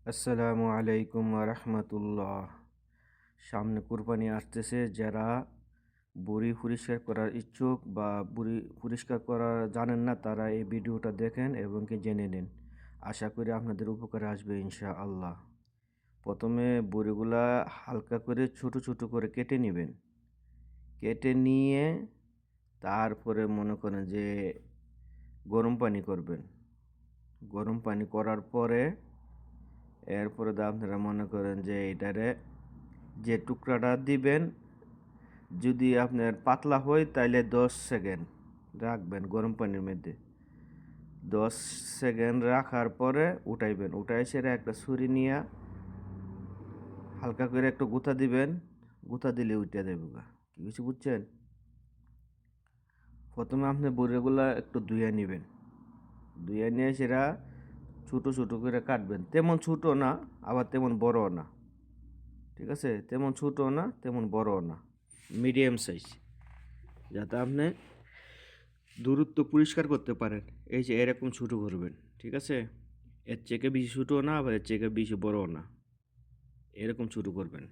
আসসালামু আলাইকুম রহমতুল্লাহ। সামনে কুরবানি আসতেছে। যারা বুড়ি পরিষ্কার করার ইচ্ছুক বা বুড়ি পরিষ্কার করা জানেন না, তারা এই ভিডিওটা দেখেন এবং কি জেনে নিন। আশা করি আপনাদের উপকারে আসবে ইনশাআল্লাহ। প্রথমে বুড়িগুলা হালকা করে ছোট ছোট করে কেটে নেবেন। কেটে নিয়ে তারপরে মনে করেন যে গরম পানি করবেন। গরম পানি করার পরে এরপরে আপনারা মনে করেন যে এটারে যে টুকরাটা দিবেন, যদি আপনার পাতলা হয় তাইলে 10 সেকেন্ড রাখবেন গরম পানির মধ্যে। 10 সেকেন্ড রাখার পরে উঠাইবেন। উঠাই সেরে একটা ছুরি নিয়ে হালকা করে একটু গুঁতা দিবেন। গুঁতা দিলে উঠে দেবে গা। কি কিছু বুঝছেন? প্রথমে আপনি বড়িগুলা একটু ধুয়ে নেবেন। ধুয়ে নিয়ে সেটা ছোটো ছোটো করে কাটবেন। তেমন ছোটো না, আবার তেমন বড়ও না। ঠিক আছে? তেমন ছোটো না, তেমন বড়ও না, মিডিয়াম সাইজ, যাতে আপনি দূরত্ব পরিষ্কার করতে পারেন। এই যে এরকম ছোটো করবেন। ঠিক আছে? এর থেকে বেশি ছোটোও না, আবার এর থেকে বেশি বড়ও না, এরকম ছোটো করবেন।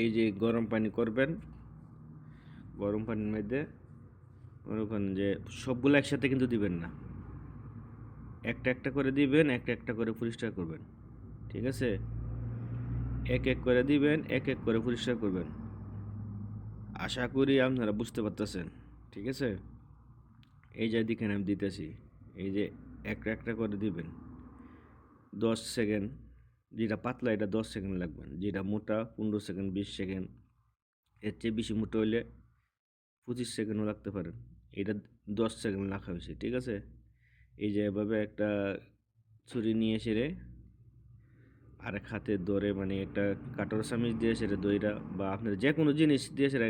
এই যে গরম পানি করবেন। গরম পানির মধ্যে মনে করেন যে সবগুলো একসাথে কিন্তু দিবেন না, একটা একটা করে দিবেন, একটা একটা করে পরিষ্কার করবেন। ঠিক আছে? এক এক করে দিবেন, এক এক করে পরিষ্কার করবেন। আশা করি আপনারা বুঝতে পারতেছেন। ঠিক আছে? এই যে দেখেন আমি দিতেছি। এই যে একটা একটা করে দিবেন। 10 সেকেন্ড। যেটা পাতলা এটা 10 সেকেন্ড লাগবেন, যেটা মোটা 15 সেকেন্ড, 20 সেকেন্ড। এর চেয়ে বেশি মোটা হইলে 25 সেকেন্ডও লাগতে পারেন। এটা 10 সেকেন্ড রাখা হয়েছে। ঠিক আছে? এই যে এভাবে একটা ছুরি নিয়ে সেরে আরেক হাতে ধরে, মানে একটা কাটার চামিচ দিয়ে সেটা দইরা, বা আপনার যে কোনো জিনিস দিয়ে সেটা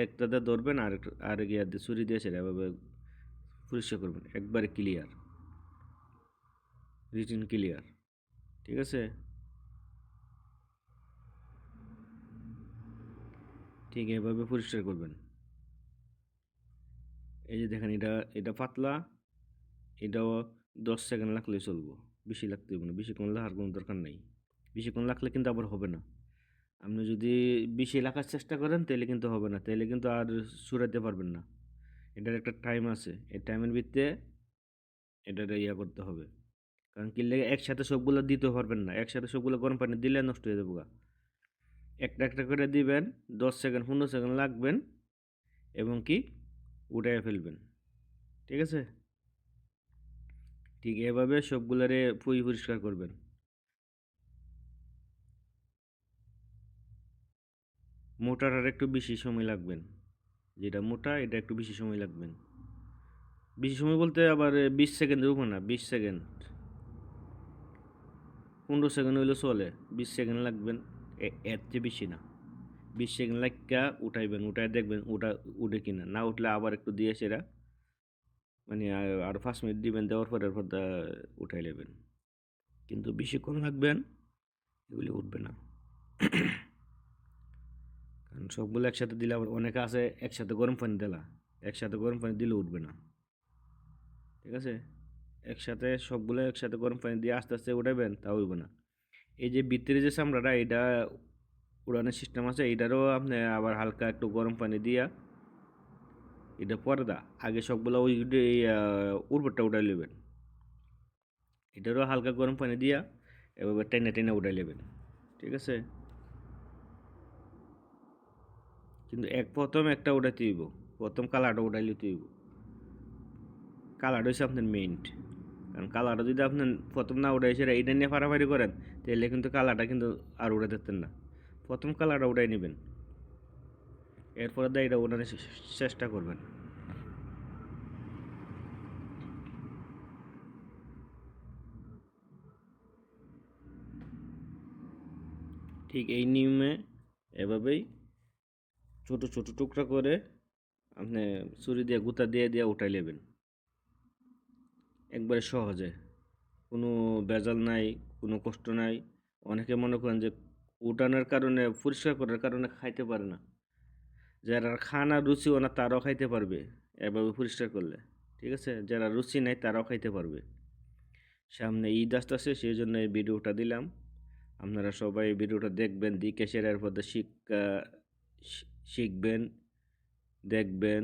একটাতে ধরবেন, আর ইয়া দিয়ে ছুরি দিয়ে সেটা এভাবে পরিষ্কার করবেন। একবারে ক্লিয়ার, রিটিন ক্লিয়ার। ঠিক আছে? ঠিক এভাবে পরিষ্কার করবেন। এই যে দেখেন, এটা এটা পাতলা। এটাও 10 সেকেন্ড লাগলেই চলবো, বেশি লাগতে হবে না। বেশিক্ষণ লাগার কোনো দরকার নেই। বেশিক্ষণ লাগলে কিন্তু আবার হবে না। আপনি যদি বেশি লাগার চেষ্টা করেন তাহলে কিন্তু হবে না, তাহলে কিন্তু আর ছুড়াইতে পারবেন না। এটার একটা টাইম আছে, এই টাইমের ভিতরে এটার ইয়া করতে হবে। কারণ কি লেগে একসাথে সবগুলো দিতে পারবেন না। একসাথে সবগুলো গরম পানি দিলে নষ্ট হয়ে যাবে গা। একটা একটা করে দিবেন। 10 সেকেন্ড, 15 সেকেন্ড লাগবেন, এবং কি উঠাইয়া ফেলবেন। ঠিক আছে? ঠিক এভাবে সবগুলারে পরিষ্কার করবেন। মোটাটার একটু বেশি সময় লাগবেন। যেটা মোটা এটা একটু বেশি সময় লাগবেন। বেশি সময় বলতে আবার 20 সেকেন্ডের উপর না, 20 সেকেন্ড, 15 সেকেন্ড হইলে চলে। 20 সেকেন্ড লাগবেন, এর চেয়ে বেশি না। 20 সেকেন্ড লাগা উঠাইবেন, উঠাই দেখবেন উঠে কিনা। না উঠলে আবার একটু দিয়ে সেরা, মানে আর 5 মিনিট দিবেন। দেওয়ার পরে এরপর উঠাই নেবেন। কিন্তু বেশিক্ষণ লাগবেন, এগুলি উঠবে না। কারণ সবগুলো একসাথে দিলে আবার অনেকে আছে একসাথে গরম পানি দিলা, একসাথে গরম পানি দিলে উঠবে না। ঠিক আছে? একসাথে সবগুলো একসাথে গরম পানি দিয়ে আস্তে আস্তে উঠাবেন, তা হইব না। এই যে ভিতরে যে চামড়াটা, এটা উড়ানোর সিস্টেম আছে। এটারও আপনি আবার হালকা একটু গরম পানি দিয়া, এটা পর্দা আগে সবগুলো ওই উপরটা উঠাই নেবেন। এটারও হালকা গরম পানি দিয়া এভাবে টেনে টেনে উঠাই নেবেন। ঠিক আছে? কিন্তু প্রথম একটা উঠাইতে হইব। প্রথম কালারটা উঠাইলে হইব। কালারটা হচ্ছে আপনার মেইন। কারণ কালারটা যদি আপনি প্রথম না উঠাই সেটা এটা নিয়ে ফাড়াফাড়ি করেন, তাহলে কিন্তু কালারটা কিন্তু আর উঠাতে পারতেন না। প্রথম কালারটা উঠাই নেবেন, এরপরে এটা উঠানোর চেষ্টা করবেন। ঠিক এই নিয়মে এভাবেই ছোট ছোট টুকরা করে আপনি ছুরি দিয়ে গুঁতা দিয়ে দিয়ে উঠাই নেবেন। একবারে সহজে, কোনো ভেজাল নাই, কোনো কষ্ট নাই। অনেকে মনে করেন যে উঠানোর কারণে, পরিষ্কার করার কারণে খাইতে পারে না। যারা খানা রুচিও না তারাও খাইতে পারবে এভাবে পরিষ্কার করলে। ঠিক আছে? যারা রুচি নাই তারাও খাইতে পারবে। সামনে ঈদ আসতেছে, সেই জন্য এই ভিডিওটা দিলাম। আপনারা সবাই এই ভিডিওটা দেখবেন, দিকে শেয়ারের পথে শিক্ষা শিখবেন, দেখবেন।